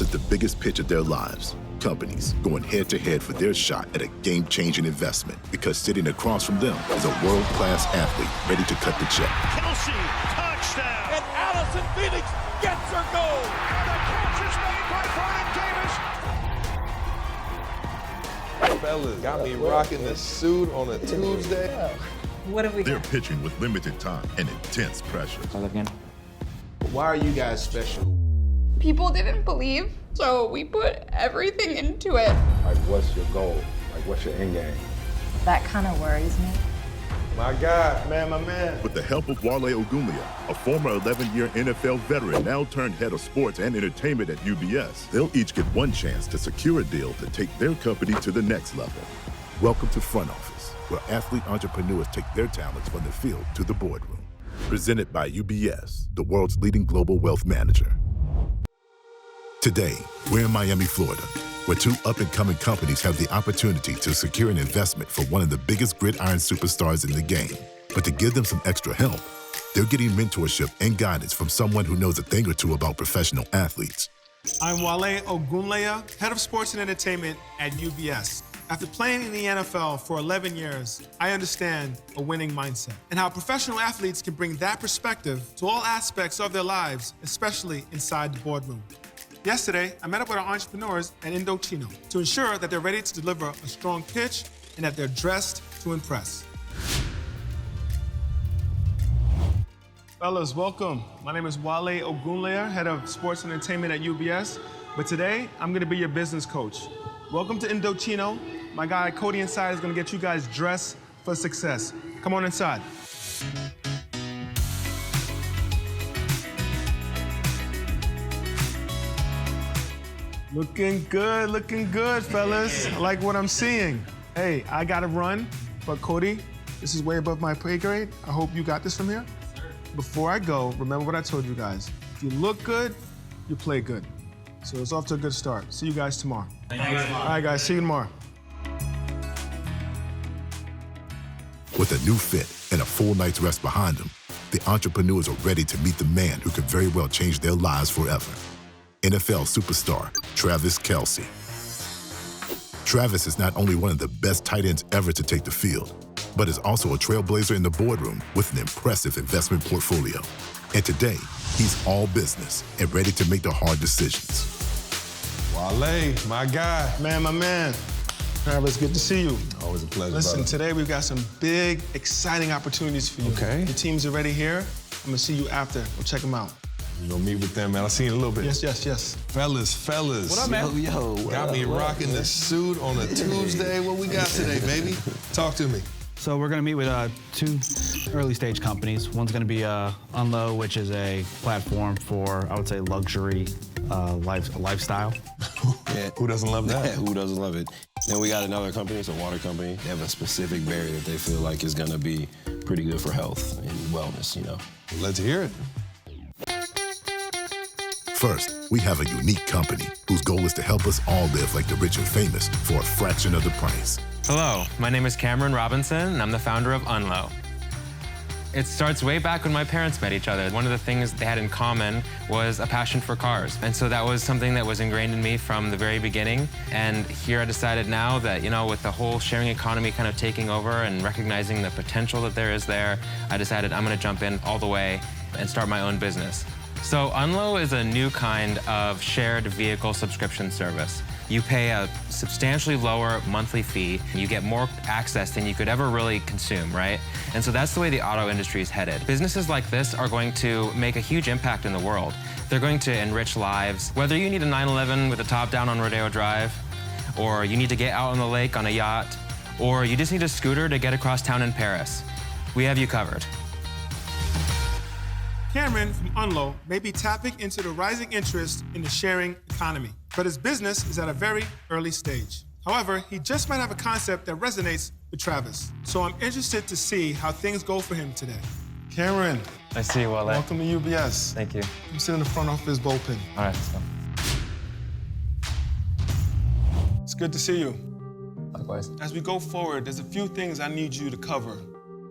This is the biggest pitch of their lives. Companies going head-to-head for their shot at a game-changing investment because sitting across from them is a world-class athlete ready to cut the check. Kelce, touchdown! And Allison Phoenix gets her goal! And the catch is made by Vernon Davis! Fellas, got me rocking this suit on a Tuesday. What have we They're got? pitching with limited time and intense pressure. Why are you guys special? People didn't believe, so we put everything into it. Like, what's your goal? Like, what's your end game? That kind of worries me. My God, man, my man. With the help of Wale Ogunleye, a former 11-year NFL veteran now turned head of sports and entertainment at UBS, they'll each get one chance to secure a deal to take their company to the next level. Welcome to Front Office, where athlete entrepreneurs take their talents from the field to the boardroom. Presented by UBS, the world's leading global wealth manager. Today, we're in Miami, Florida, where two up-and-coming companies have the opportunity to secure an investment for one of the biggest gridiron superstars in the game. But to give them some extra help, they're getting mentorship and guidance from someone who knows a thing or two about professional athletes. I'm Wale Ogunleye, Head of Sports and Entertainment at UBS. After playing in the NFL for 11 years, I understand a winning mindset and how professional athletes can bring that perspective to all aspects of their lives, especially inside the boardroom. Yesterday, I met up with our entrepreneurs at Indochino to ensure that they're ready to deliver a strong pitch and that they're dressed to impress. Fellas, welcome. My name is Wale Ogunleye, Head of Sports and Entertainment at UBS. But today, I'm gonna be your business coach. Welcome to Indochino. My guy, Cody inside, is gonna get you guys dressed for success. Come on inside. Looking good, fellas. I like what I'm seeing. Hey, I gotta run, but Cody, this is way above my pay grade. I hope you got this from here. Before I go, remember what I told you guys. If you look good, you play good. So it's off to a good start. See you guys tomorrow. Thanks. All right, guys, see you tomorrow. With a new fit and a full night's rest behind them, the entrepreneurs are ready to meet the man who could very well change their lives forever. NFL superstar, Travis Kelce. Travis is not only one of the best tight ends ever to take the field, but is also a trailblazer in the boardroom with an impressive investment portfolio. And today, he's all business and ready to make the hard decisions. Wale, my guy. Man, my man. Travis, good to see you. Always a pleasure, Listen, brother. today we've got some big, exciting opportunities for you. Okay. The team's already here. I'm gonna see you after. We'll check them out. You gonna meet with them, man. I'll see you in a little bit. Yes. Fellas. What up, man? Yo, got me rocking this suit on a Tuesday. What we got today, baby? Talk to me. So we're gonna meet with two early stage companies. One's gonna be Unlow, which is a platform for, I would say, luxury lifestyle. Yeah. Who doesn't love that? Who doesn't love it? Then we got another company, it's a water company. They have a specific berry that they feel like is gonna be pretty good for health and wellness, you know. Let's hear it. First, we have a unique company whose goal is to help us all live like the rich and famous for a fraction of the price. Hello, my name is Cameron Robinson, and I'm the founder of Unlow. It starts way back when my parents met each other. One of the things they had in common was a passion for cars. And so that was something that was ingrained in me from the very beginning. And here I decided now that, you know, with the whole sharing economy kind of taking over and recognizing the potential that there is there, I decided I'm gonna jump in all the way and start my own business. So Unlow is a new kind of shared vehicle subscription service. You pay a substantially lower monthly fee. You get more access than you could ever really consume, right? And so that's the way the auto industry is headed. Businesses like this are going to make a huge impact in the world. They're going to enrich lives. Whether you need a 911 with the top down on Rodeo Drive, or you need to get out on the lake on a yacht, or you just need a scooter to get across town in Paris, we have you covered. Cameron from Unlow may be tapping into the rising interest in the sharing economy, but his business is at a very early stage. However, he just might have a concept that resonates with Travis. So I'm interested to see how things go for him today. Cameron. I see you, Wale. Welcome to UBS. Thank you. I'm sitting in the front office bullpen. All right, so. It's good to see you. Likewise. As we go forward, there's a few things I need you to cover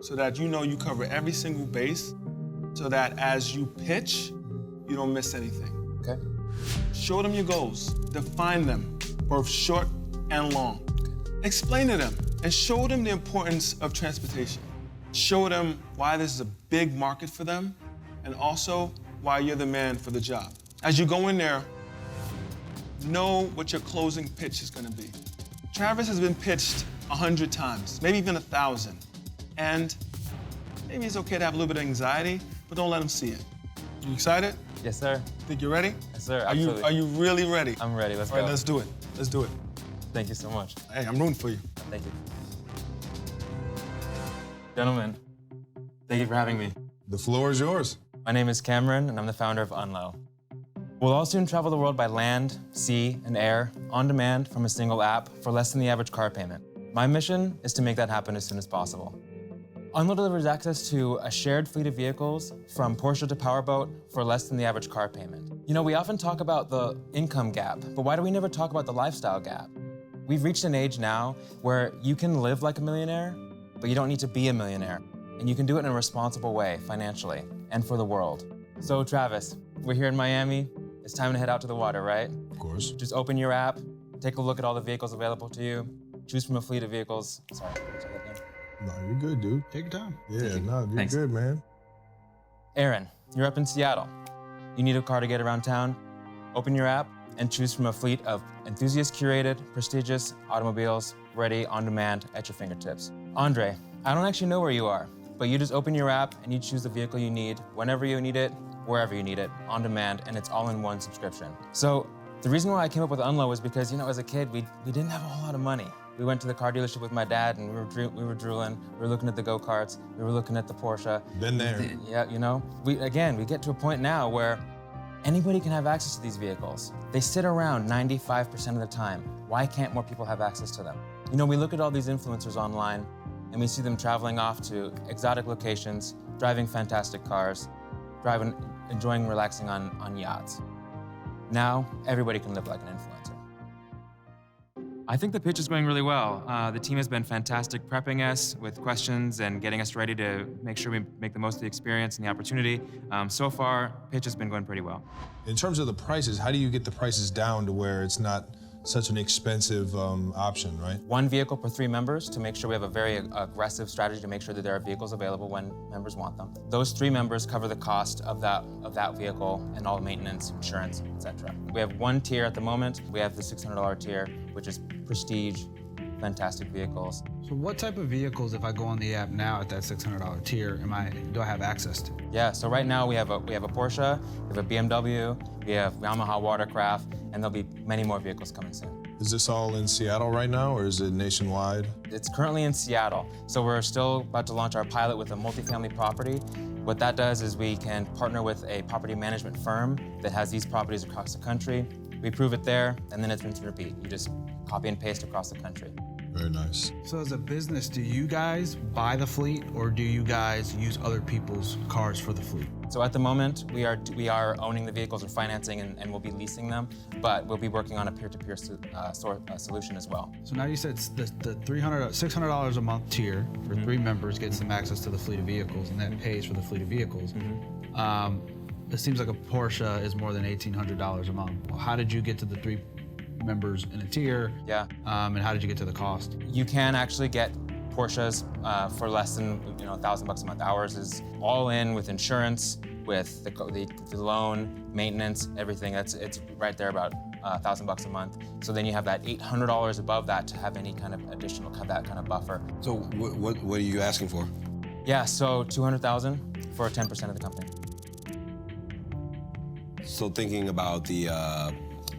so that you know you cover every single base, so that as you pitch, you don't miss anything. Okay. Show them your goals. Define them, both short and long. Explain to them and show them the importance of transportation. Show them why this is a big market for them and also why you're the man for the job. As you go in there, know what your closing pitch is gonna be. Travis has been pitched 100 times, maybe even 1,000. And maybe it's okay to have a little bit of anxiety, but don't let him see it. You excited? Yes, sir. Think you're ready? Yes, sir. Are Absolutely. you really ready? I'm ready. Let's All go. right, let's do it. Let's do it. Thank you so much. Hey, I'm rooting for you. Thank you. Gentlemen, thank you for having me. The floor is yours. My name is Cameron, and I'm the founder of Unlow. We'll all soon travel the world by land, sea, and air, on demand from a single app for less than the average car payment. My mission is to make that happen as soon as possible. Unlow delivers access to a shared fleet of vehicles from Porsche to Powerboat for less than the average car payment. You know, we often talk about the income gap, but why do we never talk about the lifestyle gap? We've reached an age now where you can live like a millionaire, but you don't need to be a millionaire. And you can do it in a responsible way, financially, and for the world. So Travis, we're here in Miami. It's time to head out to the water, right? Of course. Just open your app, take a look at all the vehicles available to you, choose from a fleet of vehicles. Sorry, can I say that again? No, you're good, dude. Take your time. Yeah, no, you're Thanks. good, man. Aaron, you're up in Seattle. You need a car to get around town? Open your app and choose from a fleet of enthusiast-curated, prestigious automobiles ready on demand at your fingertips. Andre, I don't actually know where you are, but you just open your app and you choose the vehicle you need, whenever you need it, wherever you need it, on demand, and it's all in one subscription. So the reason why I came up with Unlow was because, you know, as a kid, we didn't have a whole lot of money. We went to the car dealership with my dad and we were drooling. We were looking at the go-karts. We were looking at the Porsche. Been there. Yeah, you know, we get to a point now where anybody can have access to these vehicles. They sit around 95% of the time. Why can't more people have access to them? You know, we look at all these influencers online and we see them traveling off to exotic locations, driving fantastic cars, enjoying relaxing on yachts. Now, everybody can live like an influencer. I think the pitch is going really well. The team has been fantastic prepping us with questions and getting us ready to make sure we make the most of the experience and the opportunity. So far, pitch has been going pretty well. In terms of the prices, how do you get the prices down to where it's not such an expensive option, right? One vehicle per 3 members to make sure we have a very aggressive strategy to make sure that there are vehicles available when members want them. Those 3 members cover the cost of that vehicle and all maintenance, insurance, etc. We have 1 tier at the moment. We have the $600 tier, which is prestige, fantastic vehicles. So what type of vehicles, if I go on the app now at that $600 tier, do I have access to? Yeah, so right now we have a Porsche, we have a BMW, we have Yamaha Watercraft, and there'll be many more vehicles coming soon. Is this all in Seattle right now, or is it nationwide? It's currently in Seattle, so we're still about to launch our pilot with a multifamily property. What that does is we can partner with a property management firm that has these properties across the country. We prove it there, and then it's rinse and repeat. You just copy and paste across the country. Very nice. So as a business, do you guys buy the fleet or do you guys use other people's cars for the fleet? So at the moment, we are owning the vehicles or financing and we'll be leasing them, but we'll be working on a peer-to-peer solution as well. So now you said the $600 a month tier for 3 members gets them access to the fleet of vehicles and then pays for the fleet of vehicles. It seems like a Porsche is more than $1,800 a month. Well, how did you get to the 3 members in a tier? Yeah. And how did you get to the cost? You can actually get Porsches for less than $1,000 a month. Ours is all in with insurance, with the loan, maintenance, everything. It's right there about $1,000 a month. So then you have that $800 above that to have any kind of additional, that kind of buffer. So what are you asking for? Yeah, so $200,000 for 10% of the company. So thinking about the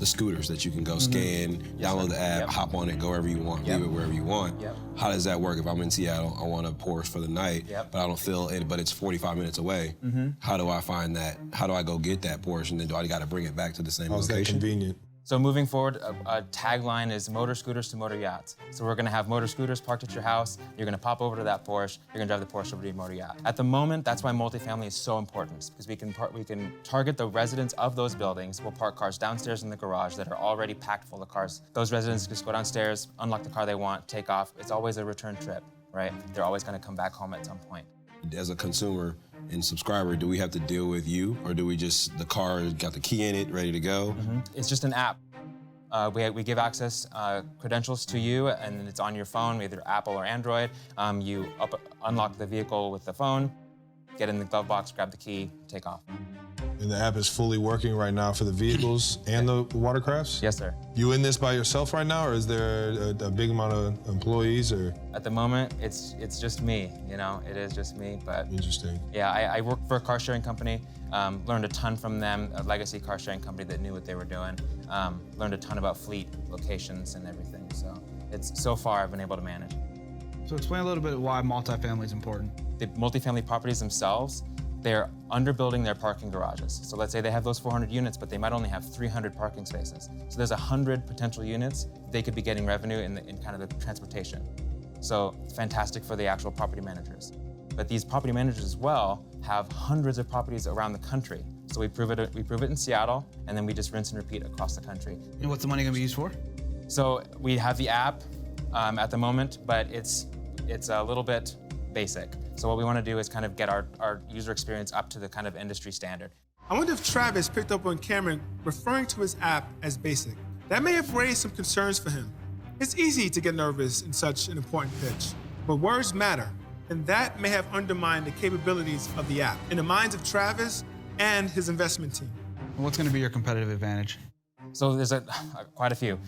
scooters that you can go scan, download the app, hop on it, go wherever you want, leave it wherever you want. How does that work? If I'm in Seattle, I want a Porsche for the night, but I don't feel it, but it's 45 minutes away. How do I find that? How do I go get that Porsche, and then do I got to bring it back to the same location? How's that convenient? So moving forward, a tagline is motor scooters to motor yachts. So we're gonna have motor scooters parked at your house. You're gonna pop over to that Porsche. You're gonna drive the Porsche over to your motor yacht. At the moment, that's why multifamily is so important, because we can target the residents of those buildings. We'll park cars downstairs in the garage that are already packed full of cars. Those residents just go downstairs, unlock the car they want, take off. It's always a return trip, right? They're always gonna come back home at some point. as a consumer and subscriber, do we have to deal with you, or do we just, the car got the key in it, ready to go? It's just an app. We give access credentials to you, and it's on your phone, either Apple or Android. You unlock the vehicle with the phone, get in the glove box, grab the key, take off. And the app is fully working right now for the vehicles and the watercrafts? Yes, sir. You in this by yourself right now, or is there a big amount of employees? Or At the moment, it's just me, you know? It is just me, but... Interesting. Yeah, I work for a car sharing company, learned a ton from them, a legacy car sharing company that knew what they were doing, learned a ton about fleet, locations, and everything, so far I've been able to manage. So explain a little bit why multifamily is important. The multifamily properties themselves, they're underbuilding their parking garages. So let's say they have those 400 units, but they might only have 300 parking spaces. So there's 100 potential units. They could be getting revenue in kind of the transportation. So fantastic for the actual property managers. But these property managers as well have hundreds of properties around the country. So we prove it in Seattle, and then we just rinse and repeat across the country. And what's the money gonna be used for? So we have the app at the moment, but it's a little bit basic. So what we want to do is kind of get our user experience up to the kind of industry standard. I wonder if Travis picked up on Cameron referring to his app as basic. That may have raised some concerns for him. It's easy to get nervous in such an important pitch, but words matter, and that may have undermined the capabilities of the app in the minds of Travis and his investment team. And what's gonna be your competitive advantage? So there's quite a few.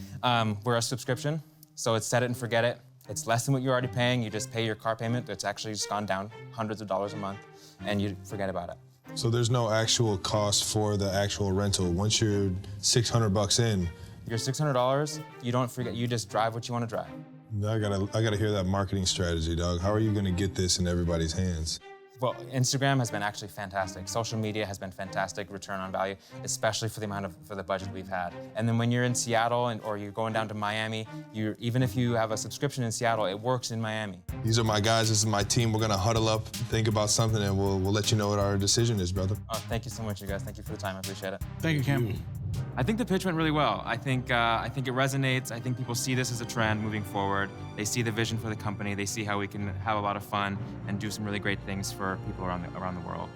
We're a subscription, so it's set it and forget it. It's less than what you're already paying. You just pay your car payment. It's actually just gone down hundreds of dollars a month, and you forget about it. So there's no actual cost for the actual rental. Once you're $600 in, You're $600. You don't forget. You just drive what you want to drive. I gotta hear that marketing strategy, dog. How are you gonna get this in everybody's hands? Well, Instagram has been actually fantastic. Social media has been fantastic return on value, especially for the budget we've had. And then when you're in Seattle or you're going down to Miami, even if you have a subscription in Seattle, it works in Miami. These are my guys, this is my team. We're gonna huddle up, think about something, and we'll let you know what our decision is, brother. Oh, thank you so much, you guys. Thank you for the time, I appreciate it. Thank you, Cam. I think the pitch went really well. I think it resonates. I think people see this as a trend moving forward. They see the vision for the company. They see how we can have a lot of fun and do some really great things for people around the world.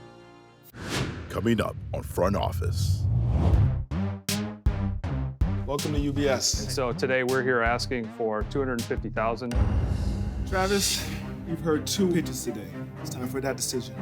Coming up on Front Office. Welcome to UBS. So today we're here asking for $250,000. Travis, you've heard 2 pitches today. It's time for that decision.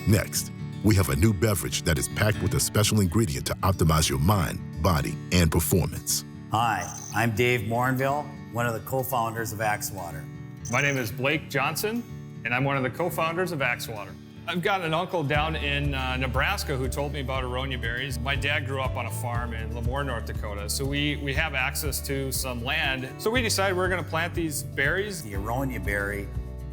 Next, we have a new beverage that is packed with a special ingredient to optimize your mind, body, and performance. Hi, I'm Dave Morinville, one of the co-founders of Axe Water. My name is Blake Johnson, and I'm one of the co-founders of Axe Water. I've got an uncle down in Nebraska who told me about aronia berries. My dad grew up on a farm in Lemoore, North Dakota, so we have access to some land. So we decided we're gonna plant these berries. The aronia berry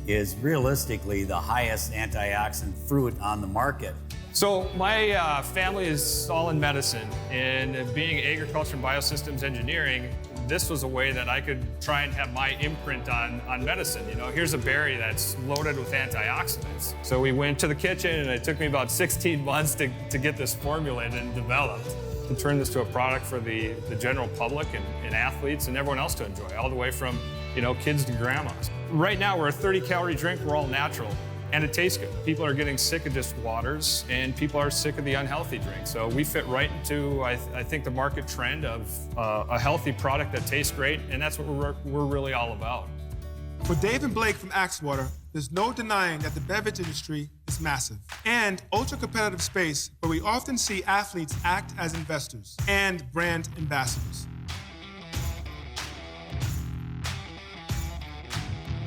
is realistically the highest antioxidant fruit on the market. So my family is all in medicine, and being agriculture and biosystems engineering, this was a way that I could try and have my imprint on medicine. You know, here's a berry that's loaded with antioxidants. So we went to the kitchen, and it took me about 16 months to get this formulated and developed, to turn this to a product for the general public and athletes and everyone else to enjoy, all the way from, you know, kids to grandmas. Right now, we're a 30-calorie drink. We're all natural, and it tastes good. People are getting sick of just waters, and people are sick of the unhealthy drink. So we fit right into, I think, the market trend of a healthy product that tastes great, and that's what we're really all about. For Dave and Blake from Axe Water, there's no denying that the beverage industry is massive and ultra-competitive space where we often see athletes act as investors and brand ambassadors.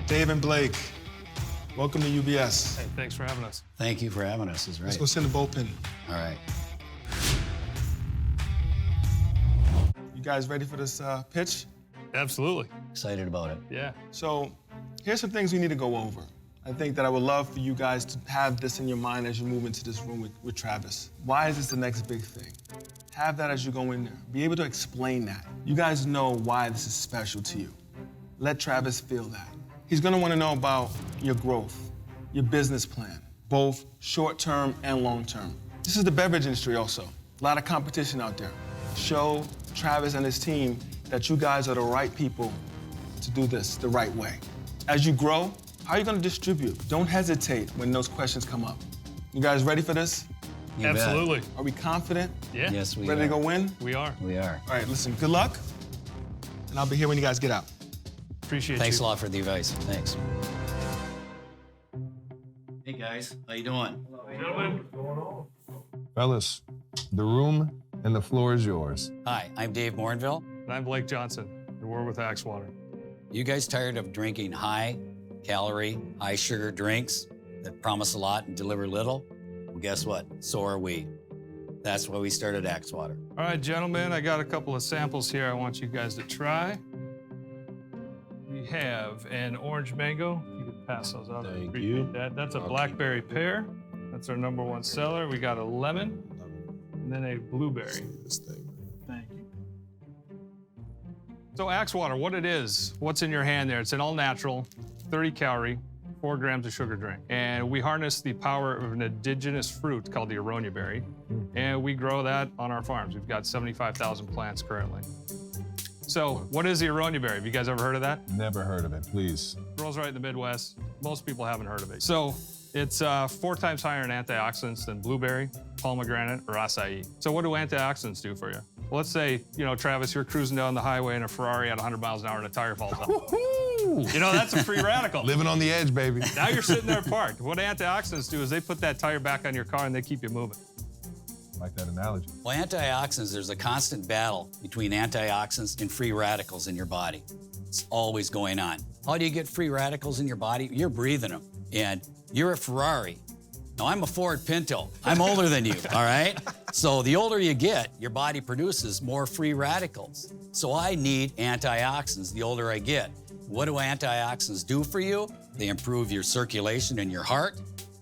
Dave and Blake, welcome to UBS. Hey, thanks for having us. Thank you for having us, is right. Let's go send the bullpen. All right. You guys ready for this pitch? Absolutely. Excited about it. Yeah. So here's some things we need to go over. I think that I would love for you guys to have this in your mind as you move into this room with Travis. Why is this the next big thing? Have that as you go in there. Be able to explain that. You guys know why this is special to you. Let Travis feel that. He's gonna wanna know about your growth, your business plan, both short-term and long-term. This is the beverage industry also. A lot of competition out there. Show Travis and his team that you guys are the right people to do this the right way. As you grow, How are you gonna distribute? Don't hesitate when those questions come up. You guys ready for this? You bet. Absolutely. Are we confident? Yeah. Yes, we Ready are. to go win? We are. We are. All right, listen, good luck. And I'll be here when you guys get out. Appreciate Thanks you. a lot for the advice. Thanks. Hey guys, how you doing? Fellas, the room and the floor is yours. Hi, I'm Dave Morinville. And I'm Blake Johnson, and we're with Axwater. You guys tired of drinking high-calorie, high-sugar drinks that promise a lot and deliver little? Well, guess what? So are we. That's why we started Axwater. All right, gentlemen, I got a couple of samples here I want you guys to try. We have an orange mango. You could pass those out. Thank Appreciate you. that. That's a blackberry pear. That's our #1 seller. We got a lemon, and then a blueberry. This thing. Thank you. So Axwater, what it is, what's in your hand there? It's an all-natural, 30-calorie, 4 grams of sugar drink. And we harness the power of an indigenous fruit called the aronia berry, and we grow that on our farms. We've got 75,000 plants currently. So what is the aronia berry? Have you guys ever heard of that? Never heard of it, please. Grows right in the Midwest. Most people haven't heard of it. So it's 4 times higher in antioxidants than blueberry, pomegranate, or acai. So what do antioxidants do for you? Well, let's say, Travis, you're cruising down the highway in a Ferrari at 100 miles an hour and a tire falls off. That's a free radical. Living on the edge, baby. Now you're sitting there parked. What antioxidants do is they put that tire back on your car and they keep you moving. I like that analogy. Well, antioxidants, there's a constant battle between antioxidants and free radicals in your body. It's always going on. How do you get free radicals in your body? You're breathing them. And you're a Ferrari. Now, I'm a Ford Pinto. I'm older than you, all right? So the older you get, your body produces more free radicals. So I need antioxidants the older I get. What do antioxidants do for you? They improve your circulation in your heart,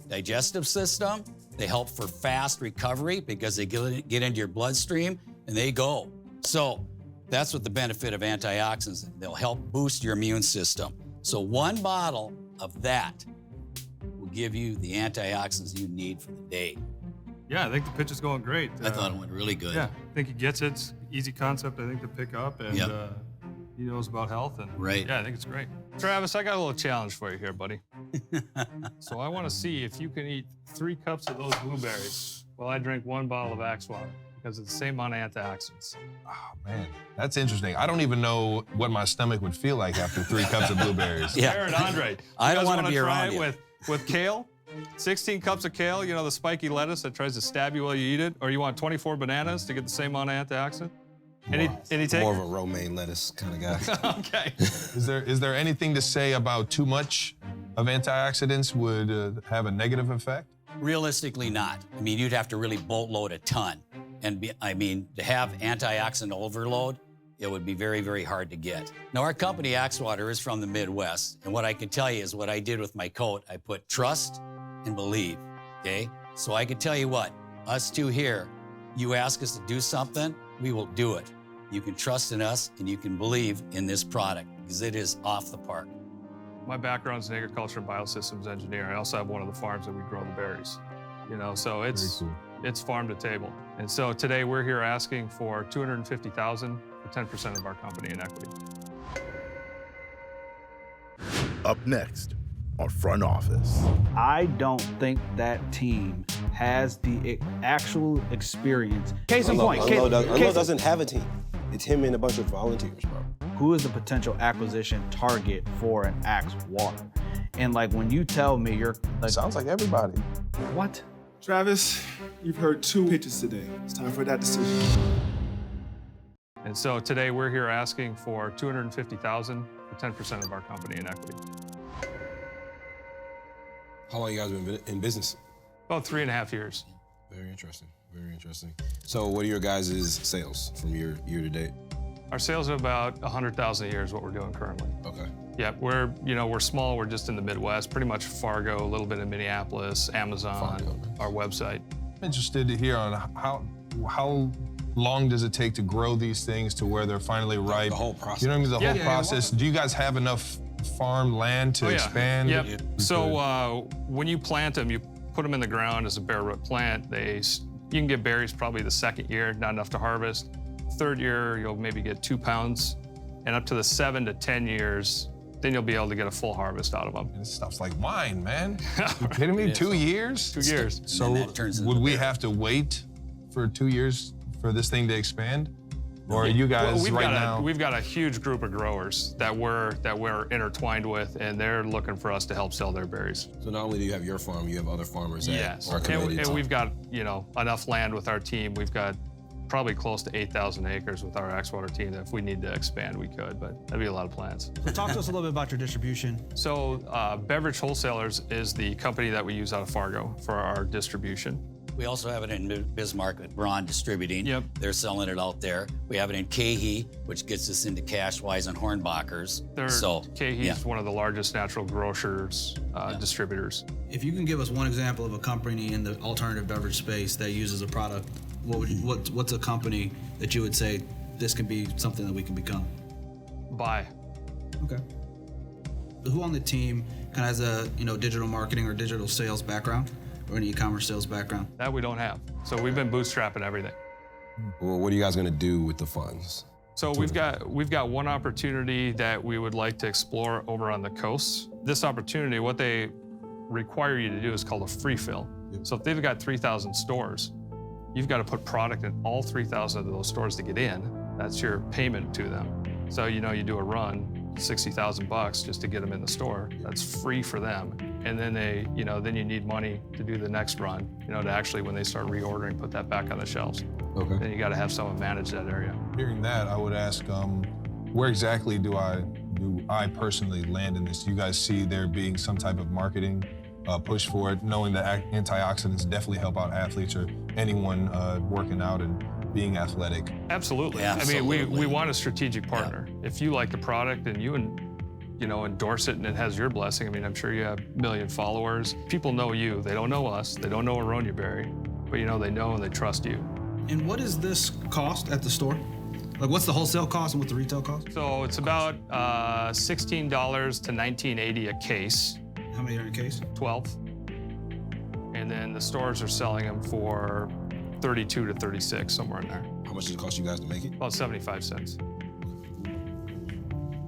digestive system. They help for fast recovery because they get into your bloodstream and they go. So that's what the benefit of antioxidants. They'll help boost your immune system. So 1 bottle of that will give you the antioxidants you need for the day. Yeah, I think the pitch is going great. I thought it went really good. Yeah, I think he gets it. It's easy concept, I think, to pick up. And he knows about health. And Right. Yeah, I think it's great. Travis, I got a little challenge for you here, buddy. So I want to see if you can eat 3 cups of those blueberries while I drink 1 bottle of Axwater, because it's the same amount of antioxidants. Oh, man, that's interesting. I don't even know what my stomach would feel like after 3 cups of blueberries. Yeah. Jared, Andre, I don't want wanna to be try around it you. with kale? 16 cups of kale, the spiky lettuce that tries to stab you while you eat it? Or you want 24 bananas to get the same amount of antioxidant? Any take? More of a romaine lettuce kind of guy. Okay. Is there anything to say about too much of antioxidants would have a negative effect? Realistically not. I mean, you'd have to really boatload a ton. And to have antioxidant overload, it would be very, very hard to get. Now, our company, Axwater, is from the Midwest. And what I can tell you is what I did with my coat, I put trust and believe, okay? So I can tell you what, us two here, you ask us to do something, we will do it. You can trust in us and you can believe in this product because it is off the park. My background's in agriculture and biosystems engineer. I also have one of the farms that we grow the berries. So it's farm to table. And so today we're here asking for $250,000 for 10% of our company in equity. Up next, on Front Office. I don't think that team has the actual experience. Case in point. Unload doesn't have a team. It's him and a bunch of volunteers, bro. Who is the potential acquisition target for an Axwater? And when you tell me you're Sounds like everybody. what? Travis, you've heard 2 pitches today. It's time for that decision. And so today we're here asking for $250,000 for 10% of our company in equity. How long you guys been in business? About 3.5 years. Very interesting. Very interesting. So what are your guys' sales from year to date? Our sales are about 100,000 a year is what we're doing currently. Okay. Yeah, we're small. We're just in the Midwest, pretty much Fargo, a little bit in Minneapolis, Amazon, our website. I'm interested to hear on how long does it take to grow these things to where they're finally ripe? The whole process. You know what I mean? The whole process. Do you guys have enough farm land to expand? Yep. So when you plant them, you put them in the ground as a bare root plant. You can get berries probably the 2nd year, not enough to harvest. 3rd year, you'll maybe get 2 pounds. And up to the 7 to 10 years, then you'll be able to get a full harvest out of them. This stuff's like wine, man. You kidding me? 2 years? 2 years. So would we have to wait for 2 years for this thing to expand? Or are you guys now? We've got a huge group of growers that we're intertwined with, and they're looking for us to help sell their berries. So not only do you have your farm, you have other farmers that are and committed. we've got, you know, enough land with our team. We've got probably close to 8,000 acres with our Axwater team that if we need to expand, we could, but that'd be a lot of plants. So talk to us a little bit about your distribution. So Beverage Wholesalers is the company that we use out of Fargo for our distribution. We also have it in Bismarck with Braun Distributing. Yep. They're selling it out there. We have it in Cahey, which gets us into Cashwise and Hornbachers. Cahey's one of the largest natural grocers, distributors. If you can give us one example of a company in the alternative beverage space that uses a product, what's a company that you would say this can be something that we can become? Buy. Okay. Who on the team kind of has a digital marketing or digital sales background? Or an e-commerce sales background? That we don't have. So we've been bootstrapping everything. Well, what are you guys gonna do with the funds? So we've got one opportunity that we would like to explore over on the coast. This opportunity, what they require you to do is called a free fill. So if they've got 3,000 stores, you've got to put product in all 3,000 of those stores to get in. That's your payment to them. So you do a run, $60,000 just to get them in the store. That's free for them. And then then you need money to do the next run, to actually, when they start reordering, put that back on the shelves. Okay. Then you got to have someone manage that area. Hearing that, I would ask, where exactly do I personally land in this? Do you guys see there being some type of marketing push for it, knowing that antioxidants definitely help out athletes or anyone working out and being athletic? Absolutely. Absolutely. I mean, we want a strategic partner. Yeah. If you like the product and you endorse it and it has your blessing, I mean, I'm sure you have a million followers. People know you. They don't know us. They don't know Aronia Berry, but they know and they trust you. And what is this cost at the store? Like, what's the wholesale cost and what's the retail cost? So it's about $16 to $19.80 a case. How many are in a case? 12. And then the stores are selling them for 32 to 36, somewhere in there. How much does it cost you guys to make it? About 75 cents.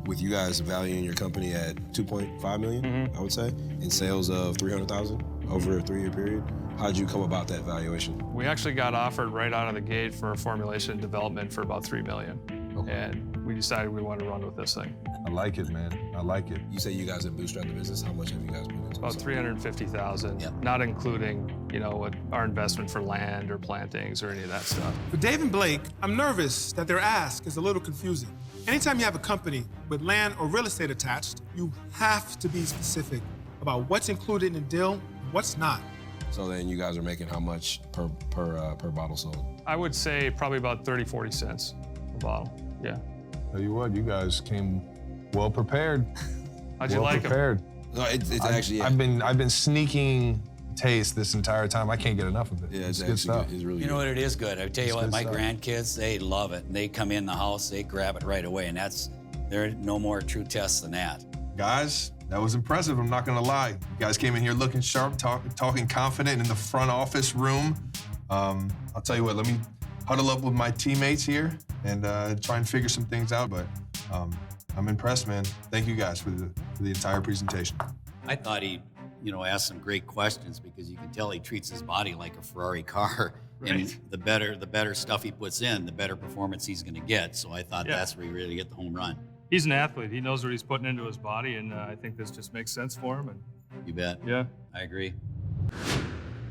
With you guys valuing your company at $2.5 million, I would say, in sales of $300,000 over a 3-year period, how did you come about that valuation? We actually got offered right out of the gate for a formulation and development for about $3 million. Okay. And we decided we wanted to run with this thing. I like it, man. I like it. You say you guys have bootstrapped the business. How much have you guys put into it? About $350,000, not including, what our investment for land or plantings or any of that stuff. For Dave and Blake, I'm nervous that their ask is a little confusing. Anytime you have a company with land or real estate attached, you have to be specific about what's included in the deal and what's not. So then you guys are making how much per bottle sold? I would say probably about 30, 40 cents a bottle, yeah. Tell you what, you guys came well prepared. How'd you like them? No, it's actually, yeah. I've been sneaking taste this entire time. I can't get enough of it. Yeah, it's good stuff. It's really You know good. what, it is good. I tell you what, my stuff. grandkids, they love it. And they come in the house, they grab it right away, and there are no more true tests than that. Guys, that was impressive, I'm not gonna lie. You guys came in here looking sharp, talking confident in the front office room. I'll tell you what, let me huddle up with my teammates here and try and figure some things out, but I'm impressed, man. Thank you guys for the entire presentation. I thought he, asked some great questions because you can tell he treats his body like a Ferrari car. Right. And the better stuff he puts in, the better performance he's going to get. So I thought that's where you really get the home run. He's an athlete. He knows what he's putting into his body, and I think this just makes sense for him. And You bet. yeah, I agree.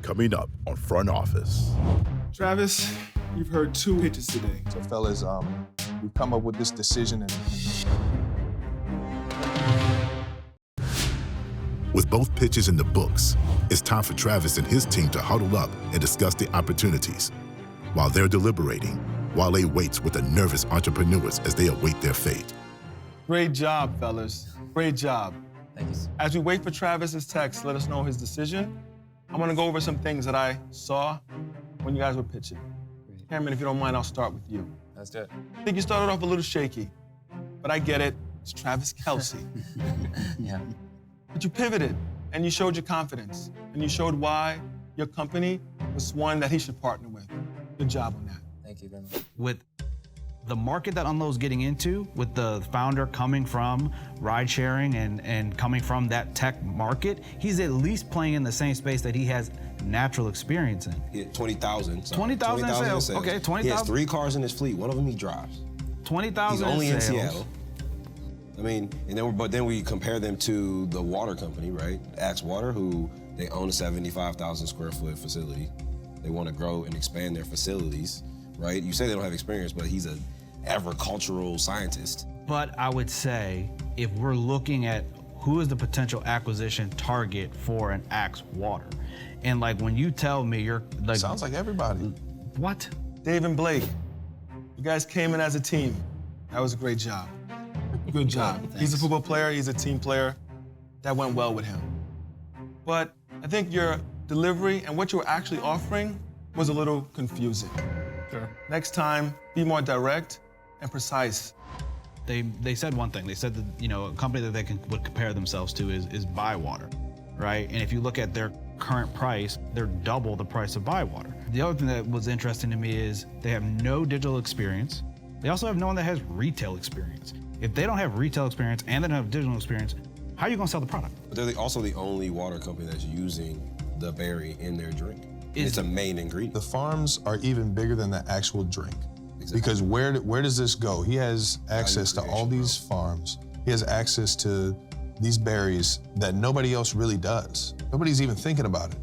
Coming up on Front Office. Travis, you've heard 2 pitches today. So fellas, we've come up with this decision and With both pitches in the books, it's time for Travis and his team to huddle up and discuss the opportunities. While they're deliberating, Wale waits with the nervous entrepreneurs as they await their fate. Great job, fellas. Great job. Thanks. As we wait for Travis's text, let us know his decision. I'm gonna go over some things that I saw when you guys were pitching. Cameron, if you don't mind, I'll start with you. Let's do it. I think you started off a little shaky, but I get it. It's Travis Kelce. Yeah. But you pivoted, and you showed your confidence, and you showed why your company was one that he should partner with. Good job on that. Thank you very much. With The market that Unlow's getting into, with the founder coming from ride sharing and coming from that tech market, he's at least playing in the same space that he has natural experience in. He had 20,000. 20,000 in sales. Okay, 20,000. He has 3 cars in his fleet. One of them he drives. 20,000 He's only in sales. Seattle. I mean, but then we compare them to the water company, right? Axe Water, who they own a 75,000 square foot facility. They want to grow and expand their facilities, right? You say they don't have experience, but he's an agricultural scientist. But I would say, if we're looking at who is the potential acquisition target for an Axe Water, and like when you tell me you're like, sounds like everybody. What? Dave and Blake, you guys came in as a team. That was a great job. Good job. He's a football player, he's a team player. That went well with him. But I think your delivery and what you were actually offering was a little confusing. Sure. Next time, be more direct and precise. They said one thing. They said that, you know, a company that they would compare themselves to is Bywater, right? And if you look at their current price, they're double the price of Bywater. The other thing that was interesting to me is they have no digital experience. They also have no one that has retail experience. If they don't have retail experience and they don't have digital experience, how are you gonna sell the product? But they're also the only water company that's using the berry in their drink. It's a main ingredient. The farms are even bigger than the actual drink. Exactly. Because where does this go? He has access to all these farms. He has access to these berries that nobody else really does. Nobody's even thinking about it.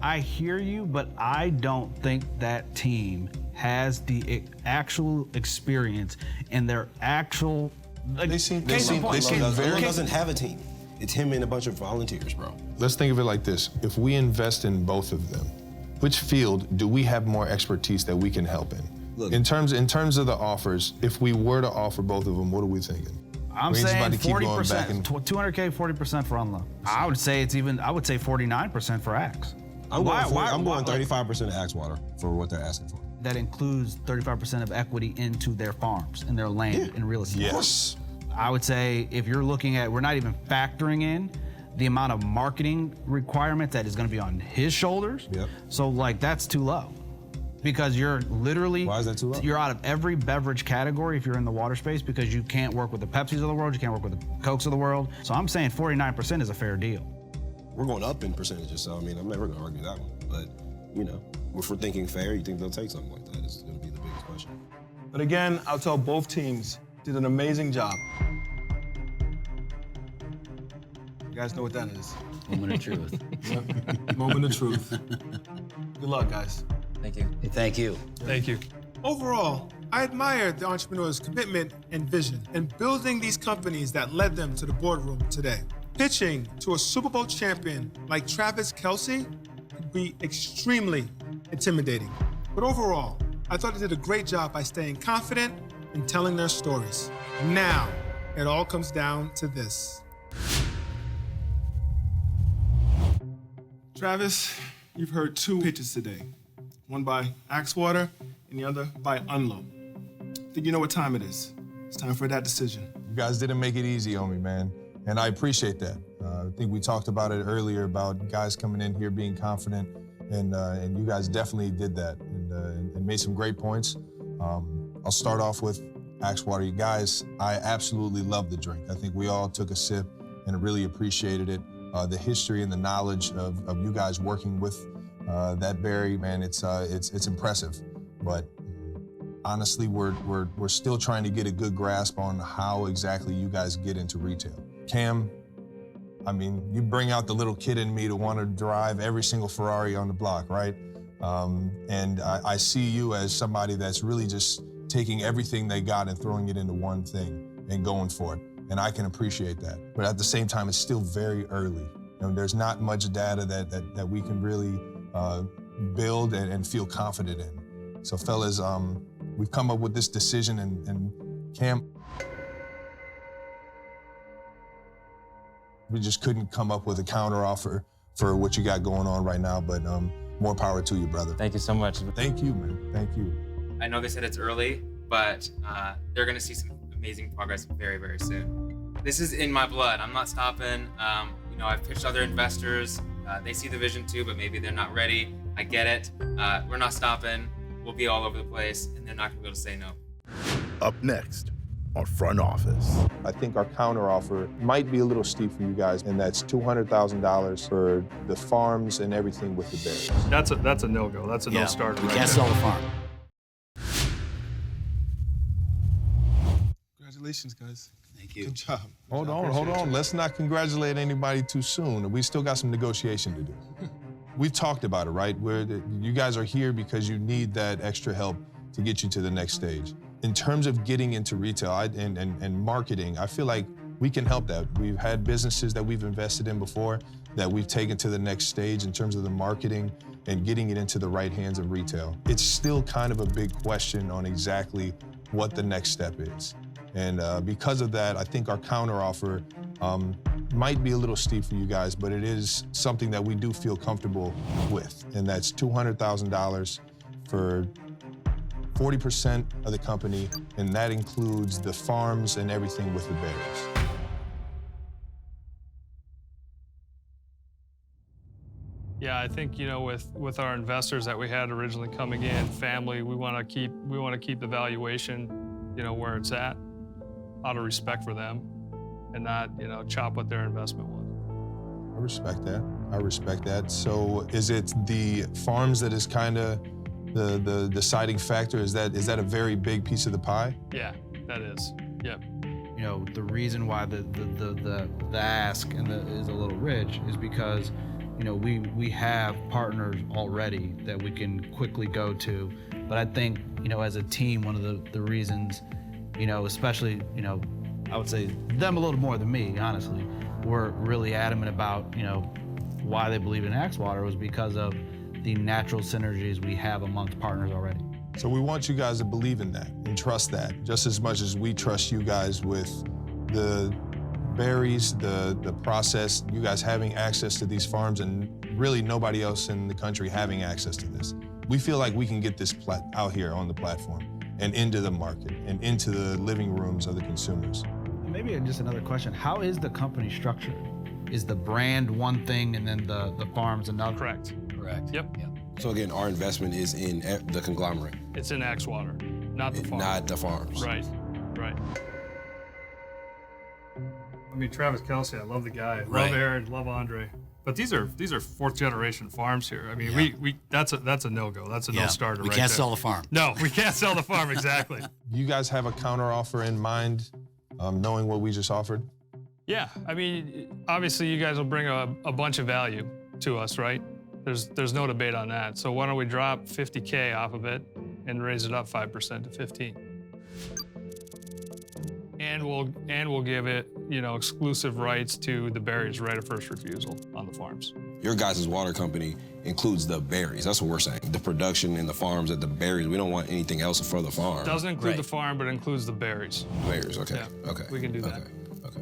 I hear you, but I don't think that team has the actual experience and their actual. Like, they seem very. doesn't have a team. It's him and a bunch of volunteers, bro. Let's think of it like this. If we invest in both of them, which field do we have more expertise that we can help in? Look, in terms of the offers, if we were to offer both of them, what are we thinking? I'm saying 40%, 200K, 40% for Unlow. I would say 49% for Axe. I'm going 35% of Axe Water for what they're asking for. That includes 35% of equity into their farms and their land and real estate. Yes. I would say if you're looking at, we're not even factoring in the amount of marketing requirement that is going to be on his shoulders. Yep. So like that's too low. Because you're literally, why is that too low? You're out of every beverage category if you're in the water space because you can't work with the Pepsis of the world, you can't work with the Cokes of the world. So I'm saying 49% is a fair deal. We're going up in percentages, so I mean, I'm never gonna argue that one. But, you know, if we're thinking fair, you think they'll take something like that? It's gonna be the biggest question. But again, I'll tell both teams did an amazing job. You guys know what that is. Moment of truth. Yep. Moment of truth. Good luck, guys. Thank you. Thank you. Thank you. Overall, I admired the entrepreneur's commitment and vision in building these companies that led them to the boardroom today. Pitching to a Super Bowl champion like Travis Kelce could be extremely intimidating. But overall, I thought they did a great job by staying confident and telling their stories. Now, it all comes down to this. Travis, you've heard 2 pitches today. One by Axe Water and the other by Unlow. I think you know what time it is. It's time for that decision. You guys didn't make it easy on me, man. And I appreciate that. I think we talked about it earlier about guys coming in here being confident, and you guys definitely did that and made some great points. I'll start off with Axe Water. You guys, I absolutely love the drink. I think we all took a sip and really appreciated it. The history and the knowledge of you guys working with that berry, man, it's impressive. But honestly, we're still trying to get a good grasp on how exactly you guys get into retail. Cam, I mean, you bring out the little kid in me to want to drive every single Ferrari on the block, right? And I see you as somebody that's really just taking everything they got and throwing it into one thing and going for it. And I can appreciate that. But at the same time, it's still very early. You know, there's not much data that we can really build and feel confident in. So fellas, we've come up with this decision, and Cam, we just couldn't come up with a counteroffer for what you got going on right now, but more power to you, brother. Thank you so much. Thank you, man. Thank you. I know they said it's early, but they're gonna see some amazing progress very, very soon. This is in my blood. I'm not stopping. You know, I've pitched other investors. They see the vision too, but maybe they're not ready. I get it. We're not stopping. We'll be all over the place, and they're not gonna be able to say no. Up next, our front office. I think our counteroffer might be a little steep for you guys, and that's $200,000 for the farms and everything with the Bears. That's a no-go. That's a no-starter. We right can't there. sell the farm. Congratulations, guys. Thank you. Good job. Hold on. Let's not congratulate anybody too soon. We still got some negotiation to do. We've talked about it, right? You guys are here because you need that extra help to get you to the next stage. In terms of getting into retail and marketing, I feel like we can help that. We've had businesses that we've invested in before that we've taken to the next stage in terms of the marketing and getting it into the right hands of retail. It's still kind of a big question on exactly what the next step is. And because of that, I think our counteroffer might be a little steep for you guys, but it is something that we do feel comfortable with. And that's $200,000 for 40% of the company, and that includes the farms and everything with the Bears. Yeah, I think, you know, with our investors that we had originally coming in, family, we want to keep the valuation, you know, where it's at, out of respect for them, and not, you know, chop what their investment was. I respect that. So is it the farms that is kind of the deciding factor? Is that a very big piece of the pie? Yeah, that is. Yep. You know, the reason why the ask is a little rich is because, you know, we have partners already that we can quickly go to. But I think, you know, as a team, one of the reasons, you know, especially, you know, I would say them a little more than me, honestly, were really adamant about, you know, why they believe in Axwater was because of the natural synergies we have amongst partners already. So we want you guys to believe in that and trust that just as much as we trust you guys with the berries, the process, you guys having access to these farms and really nobody else in the country having access to this. We feel like we can get this out here on the platform and into the market and into the living rooms of the consumers. Maybe just another question. How is the company structured? Is the brand one thing and then the farms another? Correct. Yep. So again, our investment is in the conglomerate. It's in Axwater, not the farm. Not the farms. Right. I mean, Travis Kelce, I love the guy. Right. Love Aaron, love Andre. But these are fourth generation farms here. I mean, we that's a no-go. That's a no-starter We right can't there. sell the farm. No, we can't sell the farm, exactly. You guys have a counteroffer in mind, knowing what we just offered? Yeah, I mean, obviously you guys will bring a bunch of value to us, right? There's no debate on that. So why don't we drop $50K off of it and raise it up 5% to 15? And we'll give it, you know, exclusive rights to the berries, right of first refusal on the farms. Your guys' water company includes the berries. That's what we're saying. The production and the farms at the berries. We don't want anything else for the farm. Doesn't include the farm, but includes the berries. Berries, okay. Yeah, Okay. we can do that. Okay.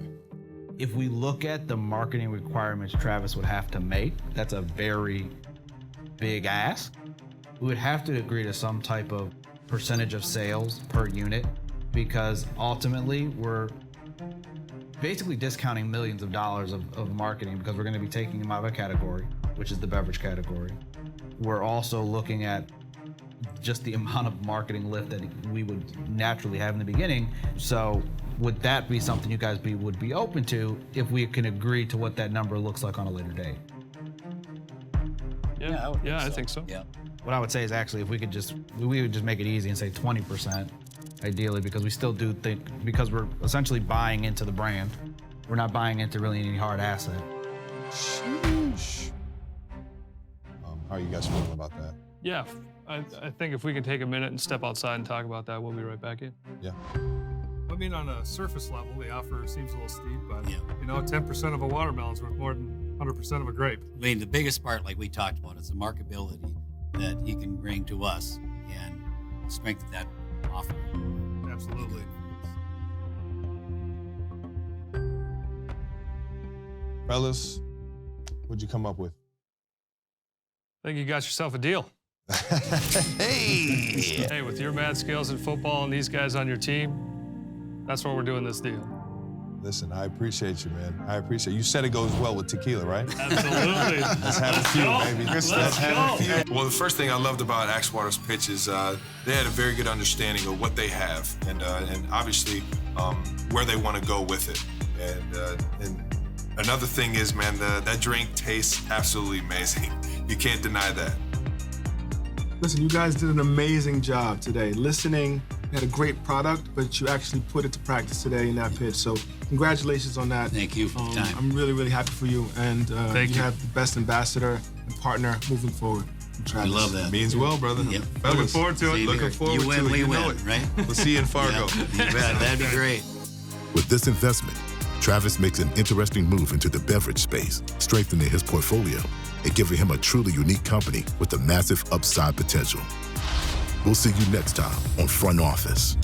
If we look at the marketing requirements Travis would have to make, that's a very big ask. We would have to agree to some type of percentage of sales per unit because ultimately we're basically discounting millions of dollars of marketing because we're going to be taking them out of a category, which is the beverage category. We're also looking at just the amount of marketing lift that we would naturally have in the beginning. So would that be something you guys would be open to if we can agree to what that number looks like on a later date? Yeah, I think so. Yeah. What I would say is actually if we would just make it easy and say 20%, ideally, because we still do think, because we're essentially buying into the brand, we're not buying into really any hard asset. Sheesh. How are you guys feeling about that? Yeah, I think if we can take a minute and step outside and talk about that, we'll be right back in. Yeah. I mean, on a surface level, the offer seems a little steep, but you know, 10% of a watermelon's worth more than 100% of a grape. I mean, the biggest part, like we talked about, is the marketability that he can bring to us and strengthen that offer. Absolutely. Fellas, what'd you come up with? I think you got yourself a deal. Hey, with your mad skills in football and these guys on your team, that's why we're doing this deal. Listen, I appreciate you, man. I appreciate you. You said it goes well with tequila, right? Absolutely. Let's have a few, baby. Let's have a few. Well, the first thing I loved about Axwater's pitch is they had a very good understanding of what they have and obviously where they want to go with it. And another thing is, man, that drink tastes absolutely amazing. You can't deny that. Listen, you guys did an amazing job today. Listening, you had a great product, but you actually put it to practice today in that pitch. So congratulations on that. Thank you for your time. I'm really, really happy for you. And you have the best ambassador and partner moving forward. I love that. Means well, brother. Yep. Looking forward to it. Looking forward you win, to it. we You win, know it. right? We'll see you in Fargo. Yeah, you bet. That'd be great. With this investment, Travis makes an interesting move into the beverage space, strengthening his portfolio and giving him a truly unique company with a massive upside potential. We'll see you next time on Front Office.